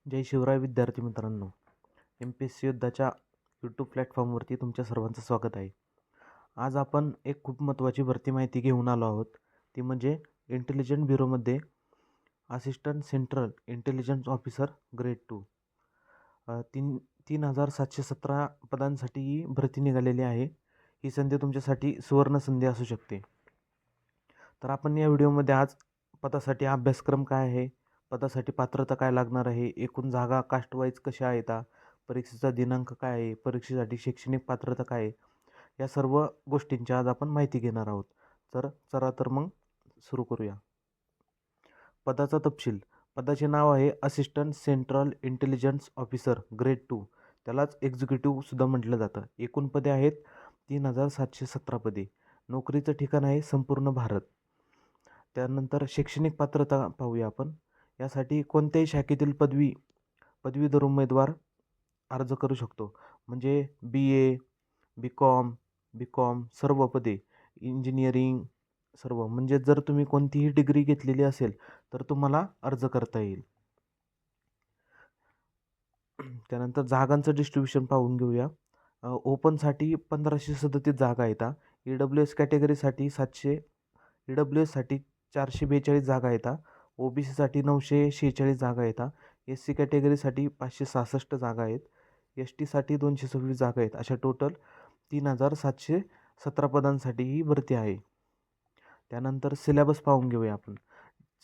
जय शिवराय विद्यार्थी मित्रांनो, MPSC योद्धाच्या YouTube प्लॅटफॉर्मवरती तुमच्या सर्वांचं स्वागत आहे. आज आपण एक खूप महत्त्वाची भरती माहिती घेऊन आलो आहोत. ती म्हणजे इंटेलिजंट ब्युरोमध्ये assistant central intelligence officer grade 2 तीन 3717 पदांसाठी ही भरती निघालेली आहे. ही संधी तुमच्यासाठी सुवर्ण संधी असू शकते. तर आपण या व्हिडिओमध्ये आज पदासाठी अभ्यासक्रम काय आहे, पदासाठी पात्रता काय लागणार आहे, एकूण जागा कास्ट वाईज कशा आहेत, परीक्षेचा दिनांक काय आहे, परीक्षेसाठी शैक्षणिक पात्रता काय आहे, या सर्व गोष्टींची आज आपण माहिती घेणार आहोत. तर चला तर मग सुरू करूया. पदाचा तपशील. पदाचे नाव आहे assistant central intelligence officer grade 2. त्यालाच एक्झिक्युटिव्ह सुद्धा म्हटलं जातं. एकूण पदे आहेत 3717 पदे. नोकरीचं ठिकाण आहे संपूर्ण भारत. त्यानंतर शैक्षणिक पात्रता पाहूया आपण. यासाठी कोणत्याही शाखेतील पदवीधर उमेदवार अर्ज करू शकतो. म्हणजे BA, BCom सर्व पदे, इंजिनिअरिंग सर्व. म्हणजे जर तुम्ही कोणतीही डिग्री घेतलेली असेल तर तुम्हाला अर्ज करता येईल. त्यानंतर जागांचं डिस्ट्रीब्युशन पाहून घेऊया. ओपनसाठी 1537 जागा आहेत. EWS कॅटेगरीसाठी 700, EWSसाठी 442 जागा आहेत. OBCसाठी 946 जागा आहेत. SC कॅटेगरीसाठी 566 जागा आहेत. STसाठी 226 जागा आहेत. अशा टोटल 3717 पदांसाठी ही भरती आहे. त्यानंतर सिलेबस पाहून घेऊया आपण.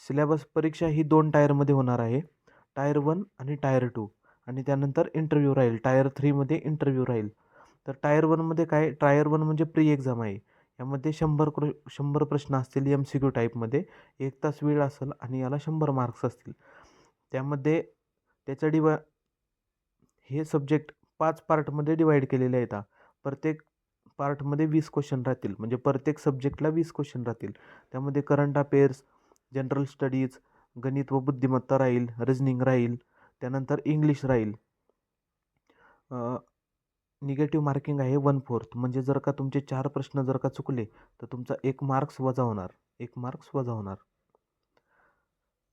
सिलेबस परीक्षा ही 2 टायरमध्ये होणार आहे. टायर 1 आणि टायर 2. आणि त्यानंतर इंटरव्ह्यू राहील. टायर 3मध्ये इंटरव्ह्यू राहील. तर टायर 1मध्ये काय, टायर 1 म्हणजे प्री एक्झाम आहे. यामध्ये 100 प्रश्न असतील MCQ टाईपमध्ये. 1 तास वेळ असेल आणि याला 100 मार्क्स असतील. त्यामध्ये त्याच्या हे सब्जेक्ट 5 पार्टमध्ये डिवाईड केलेले आहेत. प्रत्येक पार्टमध्ये 20 क्वेश्चन राहतील. म्हणजे प्रत्येक सब्जेक्टला 20 क्वेश्चन राहतील. त्यामध्ये करंट अफेअर्स, जनरल स्टडीज, गणित व बुद्धिमत्ता राहील, रिजनिंग राहील, त्यानंतर इंग्लिश राहील. निगेटिव्ह मार्किंग आहे 1/4. म्हणजे जर का तुमचे 4 प्रश्न जर का चुकले तर तुमचा 1 मार्क्स वजा होणार. 1 मार्क्स वजा होणार.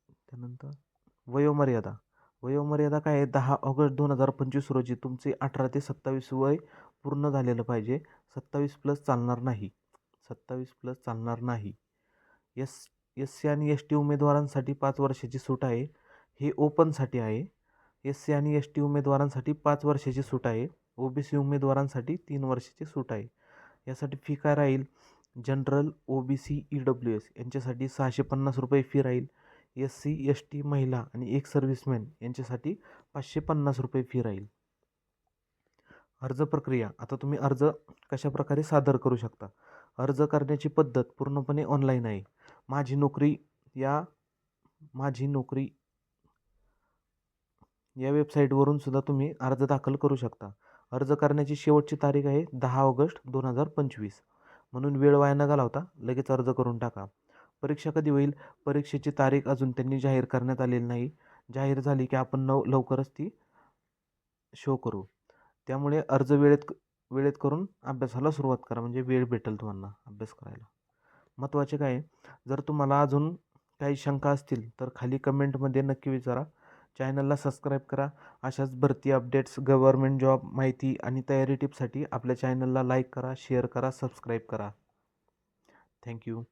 त्यानंतर वयोमर्यादा. वयोमर्यादा काय आहे, 10 ऑगस्ट 2025 रोजी तुमचे 18 ते 27 वय पूर्ण झालेलं पाहिजे. 27+ चालणार नाही. 27+ चालणार नाही. SC आणि ST उमेदवारांसाठी 5 वर्षाची सूट आहे. हे ओपनसाठी आहे. SC आणि ST उमेदवारांसाठी 5 वर्षाची सूट आहे. OBC उमेदवारांसाठी 3 वर्षाची सूट आहे. यासाठी फी काय राहील, जनरल, OBC, EWS यांच्यासाठी 650 रुपये फी राहील. SC, ST, महिला आणि एक सर्व्हिसमॅन यांच्यासाठी 550 रुपये फी राहील. अर्ज प्रक्रिया. आता तुम्ही अर्ज कशाप्रकारे सादर करू शकता. अर्ज करण्याची पद्धत पूर्णपणे ऑनलाईन आहे. माझी नोकरी या वेबसाईटवरून सुद्धा तुम्ही अर्ज दाखल करू शकता. अर्ज करण्याची शेवटची तारीख आहे 10 ऑगस्ट 2025. म्हणून वेळ वाया न घालवता लगेच अर्ज करून टाका. परीक्षा कधी होईल, परीक्षेची तारीख अजून त्यांनी जाहीर करण्यात आलेली नाही. जाहीर झाली की आपण लवकरच ती शो करू. त्यामुळे अर्ज वेळेत करून अभ्यासाला सुरुवात करा. म्हणजे वेळ भेटेल तुम्हाला अभ्यास करायला. महत्त्वाचे काय, जर तुम्हाला अजून काही शंका असतील तर खाली कमेंटमध्ये नक्की विचारा. चॅनलला सबस्क्राईब करा. अशाच भरती अपडेट्स, गव्हर्नमेंट जॉब माहिती आणि तयारी टिप्ससाठी आपल्या चॅनलला लाईक करा, शेअर करा, सबस्क्राईब करा. थँक्यू.